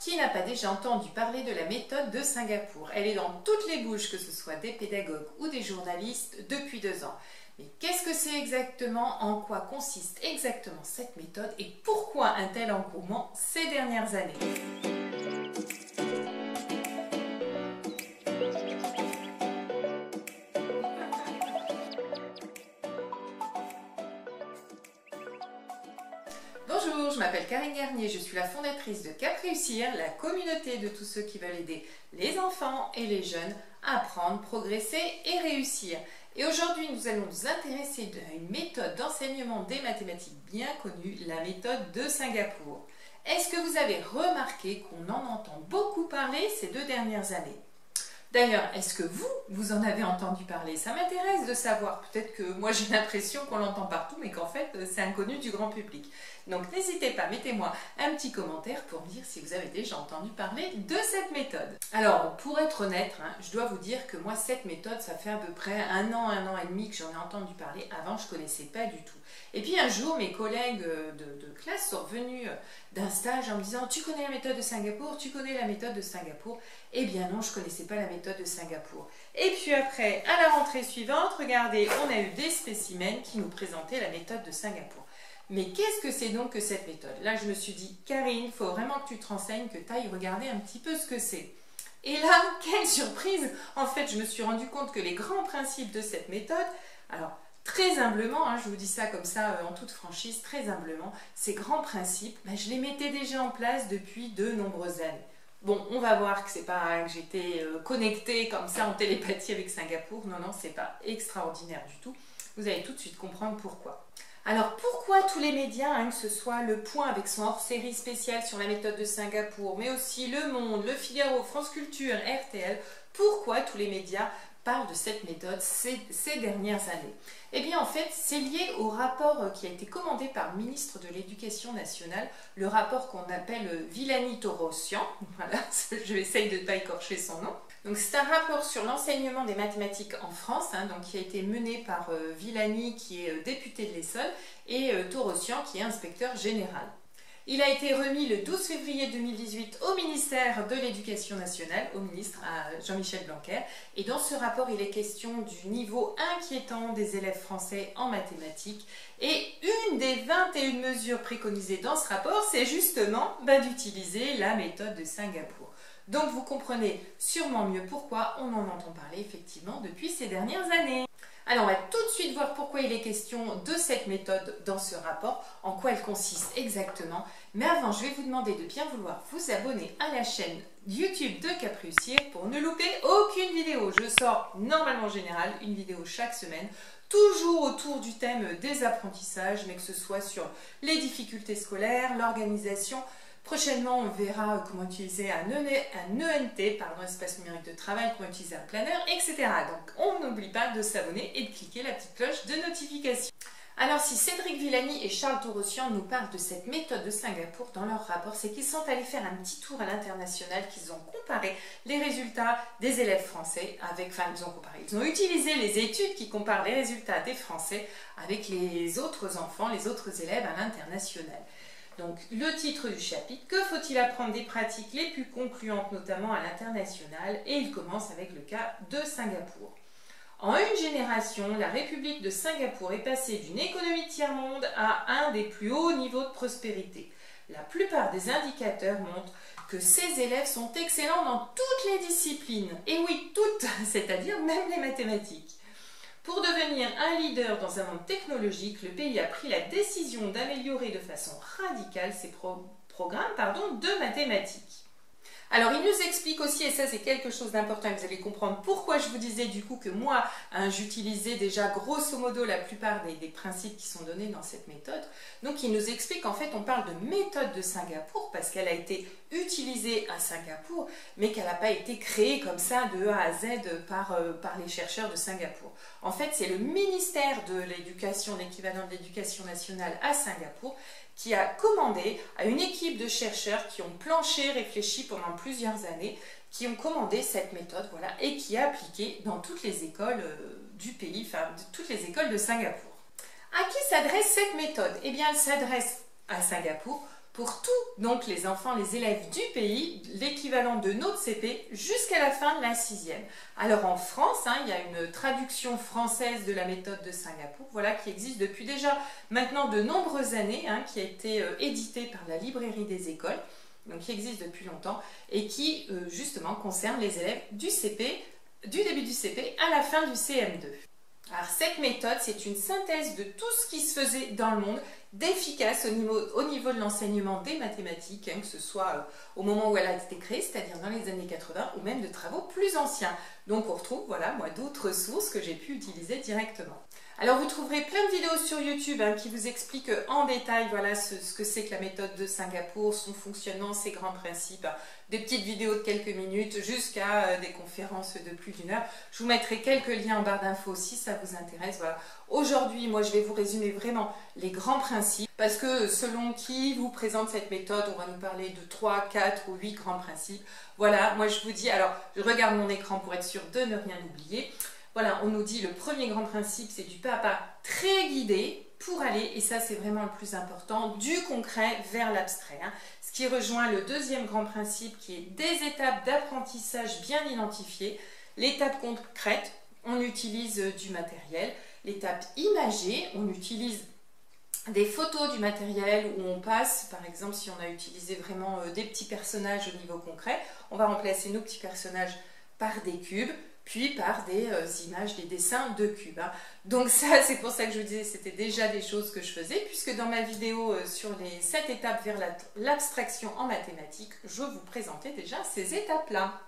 Qui n'a pas déjà entendu parler de la méthode de Singapour? Elle est dans toutes les bouches, que ce soit des pédagogues ou des journalistes, depuis 2 ans. Mais qu'est-ce que c'est exactement? En quoi consiste exactement cette méthode? Et pourquoi un tel engouement ces dernières années? Bonjour, je m'appelle Karine Garnier, je suis la fondatrice de Cap Réussir, la communauté de tous ceux qui veulent aider les enfants et les jeunes à apprendre, progresser et réussir. Et aujourd'hui, nous allons nous intéresser à une méthode d'enseignement des mathématiques bien connue, la méthode de Singapour. Est-ce que vous avez remarqué qu'on en entend beaucoup parler ces 2 dernières années? D'ailleurs, est-ce que vous en avez entendu parler? Ça m'intéresse de savoir. Peut-être que moi j'ai l'impression qu'on l'entend partout, mais qu'en fait c'est inconnu du grand public. Donc n'hésitez pas, mettez-moi un petit commentaire pour me dire si vous avez déjà entendu parler de cette méthode. Alors, pour être honnête, je dois vous dire que moi cette méthode, ça fait à peu près un an et demi que j'en ai entendu parler. Avant, je ne connaissais pas du tout. Et puis un jour, mes collègues de classe sont revenus d'un stage en me disant « Tu connais la méthode de Singapour? Tu connais la méthode de Singapour ?» Eh bien non, je ne connaissais pas la méthode de Singapour. Et puis après, à la rentrée suivante, regardez, on a eu des spécimens qui nous présentaient la méthode de Singapour. Mais qu'est-ce que c'est donc que cette méthode? Là, je me suis dit « Karine, il faut vraiment que tu te renseignes, que tu ailles regarder un petit peu ce que c'est. » Et là, quelle surprise! En fait, je me suis rendu compte que les grands principes de cette méthode, alors très humblement, je vous dis ça comme ça en toute franchise, très humblement, ces grands principes, je les mettais déjà en place depuis de nombreuses années. Bon, on va voir que c'est pas que j'étais connectée comme ça en télépathie avec Singapour. Non, non, c'est pas extraordinaire du tout. Vous allez tout de suite comprendre pourquoi. Alors, pourquoi tous les médias, que ce soit Le Point avec son hors-série spéciale sur la méthode de Singapour, mais aussi Le Monde, Le Figaro, France Culture, RTL, pourquoi tous les médias parlent de cette méthode ces dernières années? Eh bien, en fait, c'est lié au rapport qui a été commandé par le ministre de l'Éducation nationale, le rapport qu'on appelle Villani-Torossian. Voilà, je vais essayer de ne pas écorcher son nom. Donc, c'est un rapport sur l'enseignement des mathématiques en France, donc, qui a été mené par Villani, qui est député de l'Essonne, et Torossian, qui est inspecteur général. Il a été remis le 12 février 2018 au ministère de l'Éducation nationale, au ministre Jean-Michel Blanquer. Et dans ce rapport, il est question du niveau inquiétant des élèves français en mathématiques. Et une des 21 mesures préconisées dans ce rapport, c'est justement d'utiliser la méthode de Singapour. Donc vous comprenez sûrement mieux pourquoi on en entend parler effectivement depuis ces dernières années. Alors on va tout de suite voir pourquoi il est question de cette méthode dans ce rapport, en quoi elle consiste exactement. Mais avant, je vais vous demander de bien vouloir vous abonner à la chaîne YouTube de Cap Réussir pour ne louper aucune vidéo. Je sors normalement en général une vidéo chaque semaine, toujours autour du thème des apprentissages, mais que ce soit sur les difficultés scolaires, l'organisation. Prochainement, on verra comment utiliser un ENT, espace numérique de travail, comment utiliser un planeur, etc. Donc, on n'oublie pas de s'abonner et de cliquer la petite cloche de notification. Alors, si Cédric Villani et Charles Torossian nous parlent de cette méthode de Singapour dans leur rapport, c'est qu'ils sont allés faire un petit tour à l'international, qu'ils ont comparé les résultats des élèves français avec, ils ont utilisé les études qui comparent les résultats des Français avec les autres enfants, les autres élèves à l'international. Donc, le titre du chapitre, que faut-il apprendre des pratiques les plus concluantes, notamment à l'international? Et il commence avec le cas de Singapour. En une génération, la République de Singapour est passée d'une économie tiers-monde à un des plus hauts niveaux de prospérité. La plupart des indicateurs montrent que ces élèves sont excellents dans toutes les disciplines. Et oui, toutes, c'est-à-dire même les mathématiques. Pour devenir un leader dans un monde technologique, le pays a pris la décision d'améliorer de façon radicale ses programmes de mathématiques. Alors, il nous explique aussi, et ça c'est quelque chose d'important, et vous allez comprendre pourquoi je vous disais du coup que moi, j'utilisais déjà grosso modo la plupart des principes qui sont donnés dans cette méthode. Donc, il nous explique qu'en fait, on parle de méthode de Singapour parce qu'elle a été utilisée à Singapour, mais qu'elle n'a pas été créée comme ça de A à Z par les chercheurs de Singapour. En fait, c'est le ministère de l'Éducation, l'équivalent de l'Éducation nationale à Singapour, qui a commandé à une équipe de chercheurs qui ont planché, réfléchi pendant plusieurs années, qui ont commandé cette méthode, voilà, et qui a appliqué dans toutes les écoles du pays, toutes les écoles de Singapour. À qui s'adresse cette méthode? Eh bien, elle s'adresse à Singapour pour tous donc les enfants, les élèves du pays, l'équivalent de notre CP jusqu'à la fin de la 6e. Alors en France, il y a une traduction française de la méthode de Singapour, voilà, qui existe depuis déjà maintenant de nombreuses années, qui a été éditée par la librairie des écoles, donc qui existe depuis longtemps et qui justement concerne les élèves du CP, du début du CP à la fin du CM2. Alors cette méthode, c'est une synthèse de tout ce qui se faisait dans le monde d'efficace au niveau de l'enseignement des mathématiques, que ce soit au moment où elle a été créée, c'est-à-dire dans les années 80, ou même de travaux plus anciens. Donc on retrouve, voilà, moi, d'autres sources que j'ai pu utiliser directement. Alors vous trouverez plein de vidéos sur YouTube qui vous expliquent en détail voilà, ce que c'est que la méthode de Singapour, son fonctionnement, ses grands principes, des petites vidéos de quelques minutes jusqu'à des conférences de plus d'1 heure. Je vous mettrai quelques liens en barre d'infos si ça vous intéresse. Voilà. Aujourd'hui, moi je vais vous résumer vraiment les grands principes parce que selon qui vous présente cette méthode, on va nous parler de 3, 4 ou 8 grands principes. Voilà, moi je vous dis, alors je regarde mon écran pour être sûr de ne rien oublier. Voilà, on nous dit le premier grand principe, c'est du pas à pas très guidé pour aller, et ça c'est vraiment le plus important, du concret vers l'abstrait. Ce qui rejoint le deuxième grand principe qui est des étapes d'apprentissage bien identifiées. L'étape concrète, on utilise du matériel. L'étape imagée, on utilise des photos du matériel où on passe, par exemple si on a utilisé vraiment des petits personnages au niveau concret, on va remplacer nos petits personnages par des cubes, puis par des images, des dessins de cubes. Donc ça, c'est pour ça que je vous disais, c'était déjà des choses que je faisais, puisque dans ma vidéo sur les 7 étapes vers l'abstraction en mathématiques, je vous présentais déjà ces étapes-là.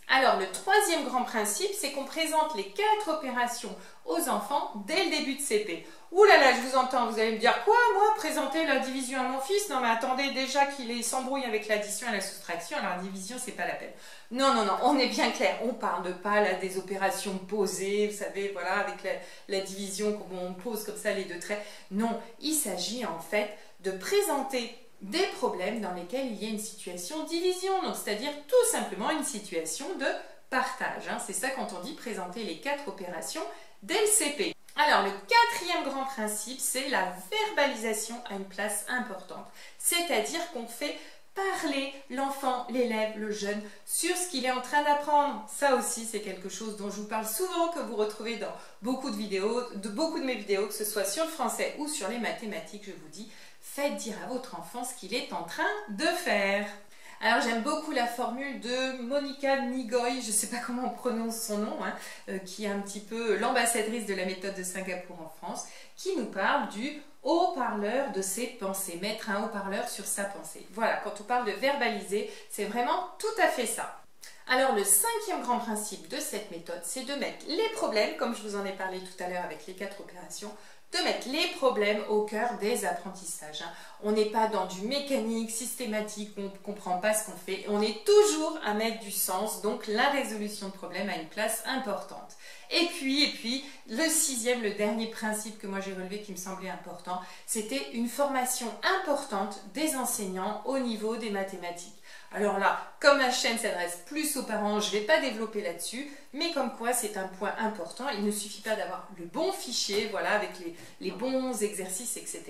Alors, le troisième grand principe, c'est qu'on présente les 4 opérations aux enfants dès le début de CP. Ouh là là, je vous entends, vous allez me dire, quoi, moi, présenter la division à mon fils? Non mais attendez, déjà qu'il s'embrouille avec l'addition et la soustraction, alors la division, c'est pas la peine. Non, non, non, on est bien clair, on parle pas là des opérations posées, vous savez, voilà, avec la division, comme on pose comme ça les 2 traits. Non, il s'agit en fait de présenter des problèmes dans lesquels il y a une situation de division, donc c'est-à-dire tout simplement une situation de partage. C'est ça quand on dit présenter les 4 opérations dès le CP. Alors le quatrième grand principe, c'est la verbalisation à une place importante, c'est-à-dire qu'on fait parler l'enfant, l'élève, le jeune sur ce qu'il est en train d'apprendre. Ça aussi, c'est quelque chose dont je vous parle souvent, que vous retrouvez dans beaucoup de vidéos, beaucoup de mes vidéos, que ce soit sur le français ou sur les mathématiques, je vous dis, faites dire à votre enfant ce qu'il est en train de faire. Alors j'aime beaucoup la formule de Monica Nigoy, je ne sais pas comment on prononce son nom, qui est un petit peu l'ambassadrice de la méthode de Singapour en France, qui nous parle du haut-parleur de ses pensées, mettre un haut-parleur sur sa pensée. Voilà, quand on parle de verbaliser, c'est vraiment tout à fait ça. Alors le 5e grand principe de cette méthode, c'est de mettre les problèmes, comme je vous en ai parlé tout à l'heure avec les 4 opérations, de mettre les problèmes au cœur des apprentissages. On n'est pas dans du mécanique systématique, on ne comprend pas ce qu'on fait, on est toujours à mettre du sens, donc la résolution de problèmes a une place importante. Et puis, le 6e, le dernier principe que moi j'ai relevé qui me semblait important, c'était une formation importante des enseignants au niveau des mathématiques. Alors là, comme ma chaîne s'adresse plus aux parents, je ne vais pas développer là-dessus, mais comme quoi c'est un point important, il ne suffit pas d'avoir le bon fichier, voilà, avec les bons exercices, etc.,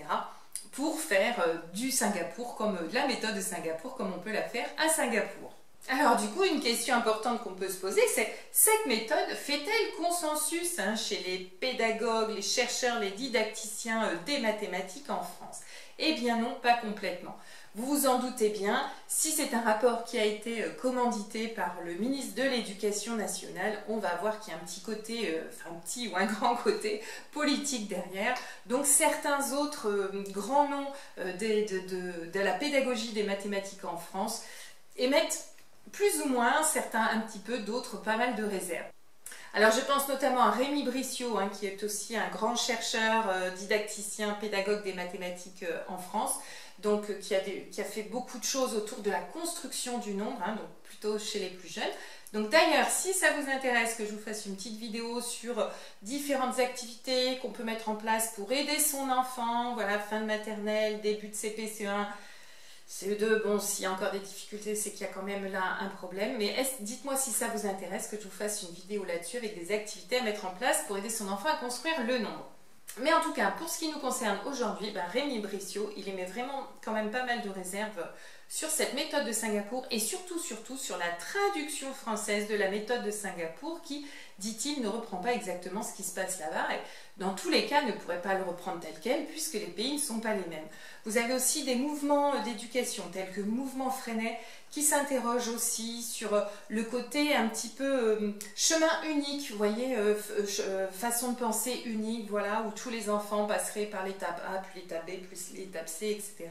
pour faire du Singapour, comme de la méthode de Singapour, comme on peut la faire à Singapour. Alors du coup, une question importante qu'on peut se poser, c'est cette méthode fait-elle consensus chez les pédagogues, les chercheurs, les didacticiens des mathématiques en France? Eh bien non, pas complètement. Vous vous en doutez bien, si c'est un rapport qui a été commandité par le ministre de l'Éducation nationale, on va voir qu'il y a un petit côté, enfin un petit ou un grand côté politique derrière. Donc certains autres grands noms de la pédagogie des mathématiques en France émettent plus ou moins, certains un petit peu, d'autres pas mal de réserves. Alors je pense notamment à Rémi Briciot, qui est aussi un grand chercheur, didacticien, pédagogue des mathématiques en France, donc qui a fait beaucoup de choses autour de la construction du nombre, donc plutôt chez les plus jeunes. Donc d'ailleurs, si ça vous intéresse que je vous fasse une petite vidéo sur différentes activités qu'on peut mettre en place pour aider son enfant, voilà, fin de maternelle, début de CP, CE1, CE2, bon, s'il y a encore des difficultés, c'est qu'il y a quand même là un problème. Mais dites-moi si ça vous intéresse que je vous fasse une vidéo là-dessus avec des activités à mettre en place pour aider son enfant à construire le nombre. Mais en tout cas, pour ce qui nous concerne aujourd'hui, Rémi Brissot, il émet vraiment quand même pas mal de réserves sur cette méthode de Singapour et surtout sur la traduction française de la méthode de Singapour qui, dit-il, ne reprend pas exactement ce qui se passe là-bas et dans tous les cas ne pourrait pas le reprendre tel quel puisque les pays ne sont pas les mêmes. Vous avez aussi des mouvements d'éducation tels que Mouvement Freinet qui s'interroge aussi sur le côté un petit peu chemin unique, vous voyez, façon de penser unique, voilà, où tous les enfants passeraient par l'étape A, puis l'étape B, plus l'étape C, etc.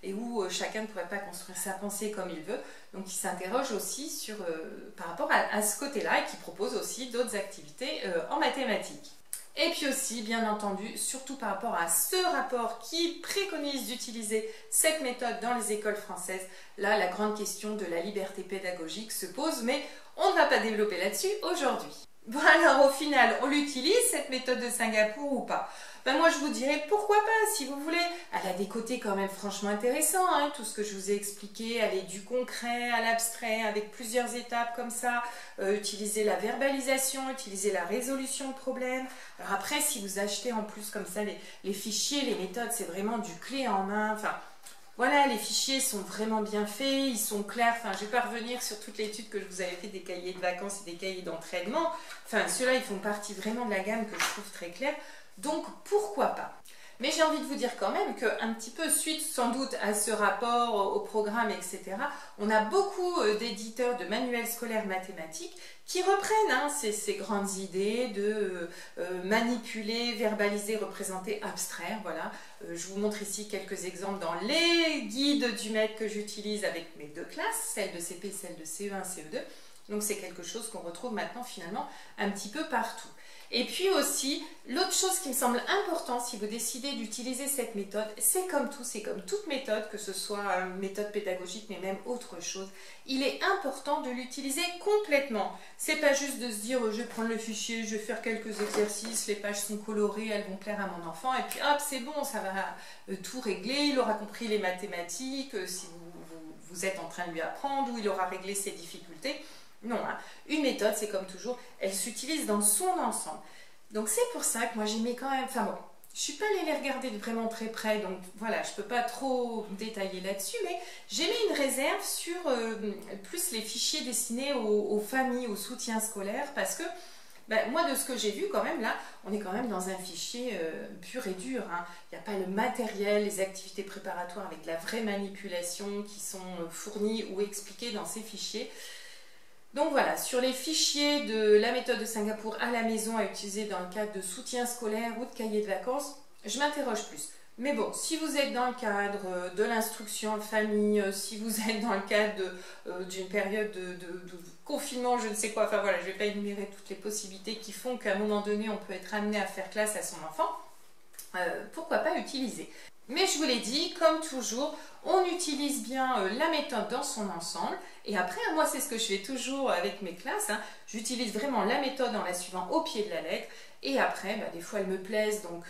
Et où chacun ne pourrait pas construire sa pensée comme il veut. Donc il s'interroge aussi par rapport à ce côté-là et qui propose aussi d'autres activités en mathématiques. Et puis aussi, bien entendu, surtout par rapport à ce rapport qui préconise d'utiliser cette méthode dans les écoles françaises, là, la grande question de la liberté pédagogique se pose, mais on ne va pas développer là-dessus aujourd'hui. Bon alors, au final, on l'utilise, cette méthode de Singapour ou pas? Moi, je vous dirais pourquoi pas, si vous voulez. Elle a des côtés quand même franchement intéressants, hein, tout ce que je vous ai expliqué, aller du concret à l'abstrait, avec plusieurs étapes comme ça, utiliser la verbalisation, utiliser la résolution de problèmes. Alors après, si vous achetez en plus comme ça les fichiers, les méthodes, c'est vraiment du clé en main, enfin... Voilà, les fichiers sont vraiment bien faits, ils sont clairs. Enfin, je ne vais pas revenir sur toute l'étude que je vous avais fait des cahiers de vacances et des cahiers d'entraînement. Enfin, ceux-là, ils font partie vraiment de la gamme que je trouve très claire. Donc, pourquoi pas? Mais j'ai envie de vous dire quand même qu'un petit peu suite sans doute à ce rapport, au programme, etc., on a beaucoup d'éditeurs de manuels scolaires mathématiques qui reprennent ces grandes idées de manipuler, verbaliser, représenter, abstraire. Voilà. Je vous montre ici quelques exemples dans les guides du maître que j'utilise avec mes deux classes, celle de CP et celle de CE1, CE2. Donc c'est quelque chose qu'on retrouve maintenant finalement un petit peu partout. Et puis aussi, l'autre chose qui me semble important si vous décidez d'utiliser cette méthode, c'est comme tout, c'est comme toute méthode, que ce soit une méthode pédagogique mais même autre chose, il est important de l'utiliser complètement. C'est pas juste de se dire je vais prendre le fichier, je vais faire quelques exercices, les pages sont colorées, elles vont plaire à mon enfant et puis hop c'est bon, ça va tout régler, il aura compris les mathématiques, si vous êtes en train de lui apprendre ou il aura réglé ses difficultés. Non, hein. Une méthode, c'est comme toujours, elle s'utilise dans son ensemble. Donc c'est pour ça que moi j'aimais quand même, enfin bon, je ne suis pas allée les regarder de vraiment très près, donc voilà, je ne peux pas trop détailler là-dessus, mais j'ai mis une réserve sur plus les fichiers destinés aux familles, au soutien scolaire, parce que moi de ce que j'ai vu quand même là, on est quand même dans un fichier pur et dur, hein. Il n'y a pas le matériel, les activités préparatoires avec de la vraie manipulation qui sont fournies ou expliquées dans ces fichiers. Donc voilà, sur les fichiers de la méthode de Singapour à la maison à utiliser dans le cadre de soutien scolaire ou de cahier de vacances, je m'interroge plus. Mais bon, si vous êtes dans le cadre de l'instruction en famille, si vous êtes dans le cadre d'une période de confinement, je ne sais quoi, enfin voilà, je ne vais pas énumérer toutes les possibilités qui font qu'à un moment donné, on peut être amené à faire classe à son enfant, pourquoi pas utiliser? Mais je vous l'ai dit, comme toujours, on utilise bien la méthode dans son ensemble. Et après, moi, c'est ce que je fais toujours avec mes classes. Hein. J'utilise vraiment la méthode en la suivant au pied de la lettre. Et après, des fois, elles me plaisent, donc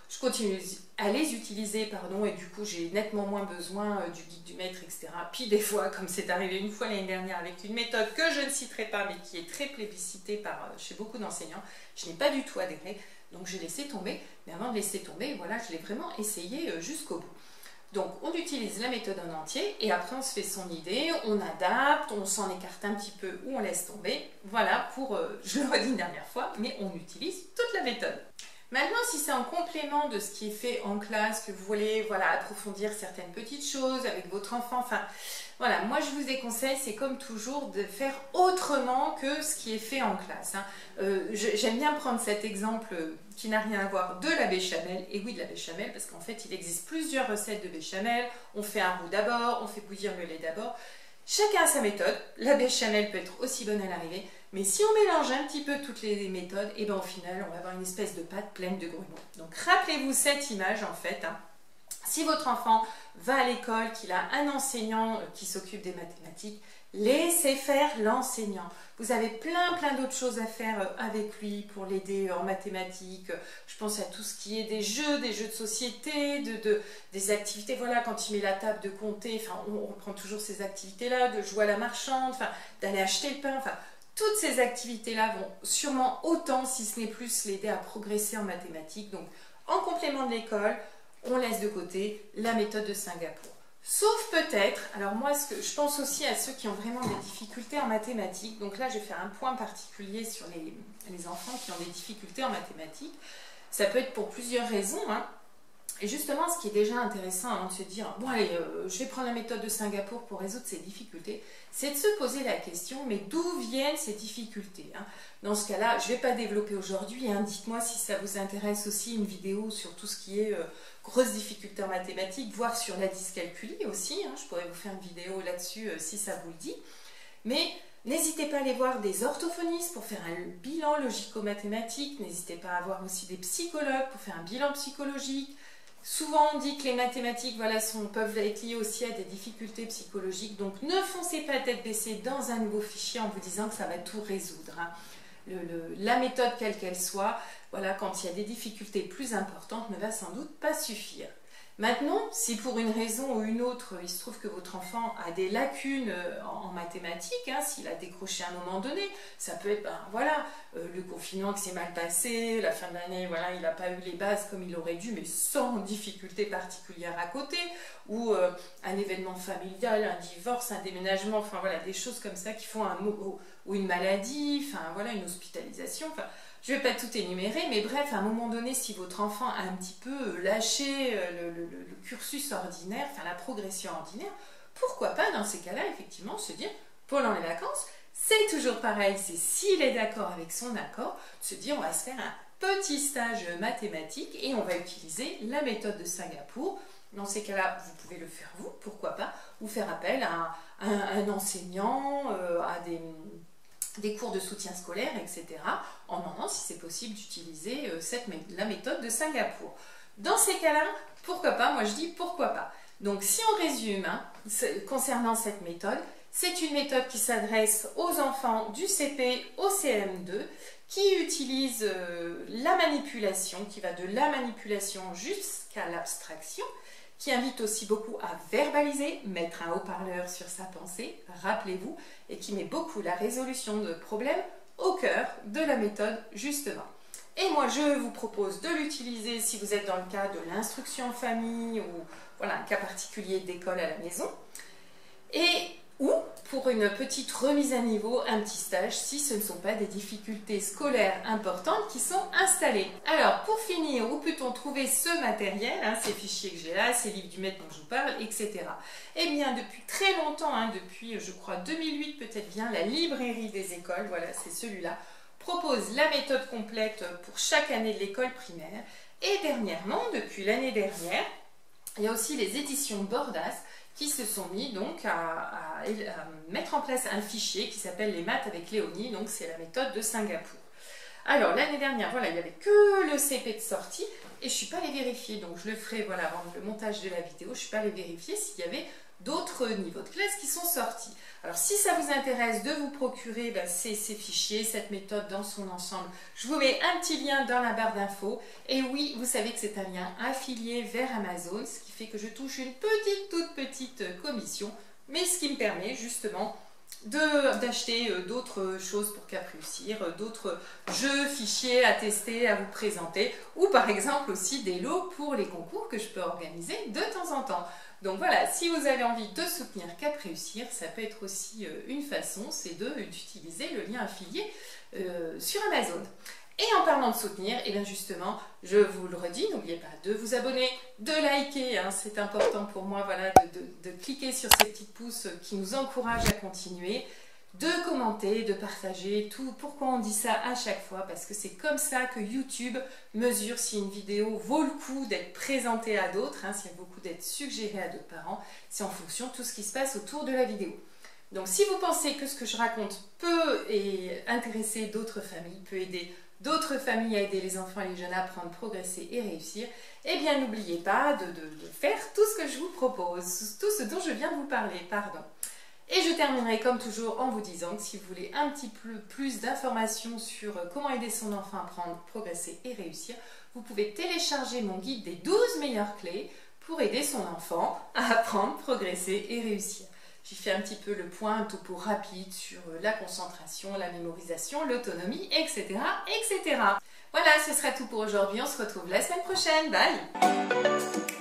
je continue à les utiliser, pardon. Et du coup, j'ai nettement moins besoin du guide du maître, etc. Puis des fois, comme c'est arrivé une fois l'année dernière avec une méthode que je ne citerai pas, mais qui est très plébiscitée chez beaucoup d'enseignants, je n'ai pas du tout adhéré. Donc j'ai laissé tomber, mais avant de laisser tomber, voilà, je l'ai vraiment essayé jusqu'au bout. Donc on utilise la méthode en entier et après on se fait son idée, on adapte, on s'en écarte un petit peu ou on laisse tomber. Voilà pour, je le redis une dernière fois, mais on utilise toute la méthode. Maintenant, si c'est en complément de ce qui est fait en classe, que vous voulez approfondir certaines petites choses avec votre enfant, enfin voilà, moi je vous déconseille, c'est comme toujours, de faire autrement que ce qui est fait en classe. Hein. J'aime bien prendre cet exemple qui n'a rien à voir de la béchamel, et oui de la béchamel, parce qu'en fait il existe plusieurs recettes de béchamel, on fait un roux d'abord, on fait bouillir le lait d'abord, chacun a sa méthode, la béchamel peut être aussi bonne à l'arrivée, mais si on mélange un petit peu toutes les méthodes, et au final on va avoir une espèce de pâte pleine de grumeaux. Donc rappelez-vous cette image en fait, hein. Si votre enfant va à l'école, qu'il a un enseignant qui s'occupe des mathématiques, laissez faire l'enseignant. Vous avez plein d'autres choses à faire avec lui pour l'aider en mathématiques. Je pense à tout ce qui est des jeux de société, des activités. Voilà, quand il met la table de compter, enfin, on reprend toujours ces activités-là, de jouer à la marchande, enfin, d'aller acheter le pain, enfin, toutes ces activités-là vont sûrement autant, si ce n'est plus, l'aider à progresser en mathématiques. Donc, en complément de l'école, on laisse de côté la méthode de Singapour. Sauf peut-être, alors moi je pense aussi à ceux qui ont vraiment des difficultés en mathématiques, donc là je vais faire un point particulier sur les enfants qui ont des difficultés en mathématiques. Ça peut être pour plusieurs raisons, hein. Et justement, ce qui est déjà intéressant avant de se dire « Bon allez, je vais prendre la méthode de Singapour pour résoudre ces difficultés », c'est de se poser la question « Mais d'où viennent ces difficultés hein ?» Dans ce cas-là, je ne vais pas développer aujourd'hui, hein. Dites-moi si ça vous intéresse aussi une vidéo sur tout ce qui est grosses difficultés en mathématiques, voire sur la dyscalculie aussi, hein. Je pourrais vous faire une vidéo là-dessus si ça vous le dit. Mais n'hésitez pas à aller voir des orthophonistes pour faire un bilan logico-mathématique, n'hésitez pas à voir aussi des psychologues pour faire un bilan psychologique. Souvent on dit que les mathématiques peuvent être liées aussi à des difficultés psychologiques, donc ne foncez pas tête baissée dans un nouveau fichier en vous disant que ça va tout résoudre. Hein. La méthode quelle qu'elle soit, voilà, quand il y a des difficultés plus importantes, ne va sans doute pas suffire. Maintenant, si pour une raison ou une autre, il se trouve que votre enfant a des lacunes en mathématiques, hein, s'il a décroché à un moment donné, ça peut être, le confinement qui s'est mal passé, la fin de l'année, voilà, il n'a pas eu les bases comme il aurait dû, mais sans difficulté particulière à côté, ou un événement familial, un divorce, un déménagement, enfin voilà, des choses comme ça qui font ou une maladie, enfin voilà, une hospitalisation, enfin. Je ne vais pas tout énumérer, mais bref, à un moment donné, si votre enfant a un petit peu lâché le cursus ordinaire, enfin la progression ordinaire, pourquoi pas dans ces cas-là, effectivement, se dire, pendant les vacances, c'est toujours pareil, c'est s'il est d'accord avec son accord, se dire, on va se faire un petit stage mathématique et on va utiliser la méthode de Singapour. Dans ces cas-là, vous pouvez le faire vous, pourquoi pas, ou faire appel à un enseignant, à des cours de soutien scolaire, etc., en demandant si c'est possible d'utiliser la méthode de Singapour. Dans ces cas-là, pourquoi pas? Moi je dis pourquoi pas. Donc si on résume, hein, concernant cette méthode, c'est une méthode qui s'adresse aux enfants du CP au CM2, qui utilise la manipulation, qui va de la manipulation jusqu'à l'abstraction, qui invite aussi beaucoup à verbaliser, mettre un haut-parleur sur sa pensée, rappelez-vous, et qui met beaucoup la résolution de problèmes au cœur de la méthode, justement. Et moi, je vous propose de l'utiliser si vous êtes dans le cas de l'instruction en famille ou voilà, un cas particulier d'école à la maison, ou pour une petite remise à niveau, un petit stage, si ce ne sont pas des difficultés scolaires importantes qui sont installées. Alors, pour finir, où peut-on trouver ce matériel, hein, ces fichiers que j'ai là, ces livres du maître dont je vous parle, etc. Eh bien, depuis très longtemps, hein, depuis, je crois, 2008 peut-être bien, la librairie des écoles, voilà, c'est celui-là, propose la méthode complète pour chaque année de l'école primaire. Et dernièrement, depuis l'année dernière, il y a aussi les éditions Bordas, qui se sont mis donc à mettre en place un fichier qui s'appelle les maths avec Léonie, donc c'est la méthode de Singapour. Alors l'année dernière, voilà, il n'y avait que le CP de sortie et je ne suis pas allée vérifier, donc je le ferai voilà, avant le montage de la vidéo, je ne suis pas allée vérifier s'il y avait d'autres niveaux de classe qui sont sortis. Alors si ça vous intéresse de vous procurer ces fichiers, cette méthode dans son ensemble, je vous mets un petit lien dans la barre d'infos. Et oui, vous savez que c'est un lien affilié vers Amazon, ce qui fait que je touche une toute petite commission, mais ce qui me permet justement d'acheter d'autres choses pour Cap Réussir, d'autres jeux, fichiers à tester, à vous présenter, ou par exemple aussi des lots pour les concours que je peux organiser de temps en temps. Donc voilà, si vous avez envie de soutenir Cap Réussir, ça peut être aussi une façon, c'est d'utiliser le lien affilié sur Amazon. Et en parlant de soutenir, et bien justement, je vous le redis, n'oubliez pas de vous abonner, de liker, hein, c'est important pour moi, voilà, de cliquer sur ces petits pouces qui nous encouragent à continuer, de commenter, de partager, tout. Pourquoi on dit ça à chaque fois? Parce que c'est comme ça que YouTube mesure si une vidéo vaut le coup d'être présentée à d'autres, hein, si elle vaut le coup d'être suggérée à d'autres parents, c'est en fonction de tout ce qui se passe autour de la vidéo. Donc si vous pensez que ce que je raconte peut intéresser d'autres familles, peut aider d'autres familles à aider les enfants et les jeunes à apprendre, progresser et réussir, eh bien n'oubliez pas de faire tout ce que je vous propose, tout ce dont je viens de vous parler, pardon. Et je terminerai comme toujours en vous disant que si vous voulez un petit peu plus d'informations sur comment aider son enfant à apprendre, progresser et réussir, vous pouvez télécharger mon guide des 12 meilleures clés pour aider son enfant à apprendre, progresser et réussir. J'y fais un petit peu le point, un topo rapide sur la concentration, la mémorisation, l'autonomie, etc., etc. Voilà, ce sera tout pour aujourd'hui. On se retrouve la semaine prochaine. Bye!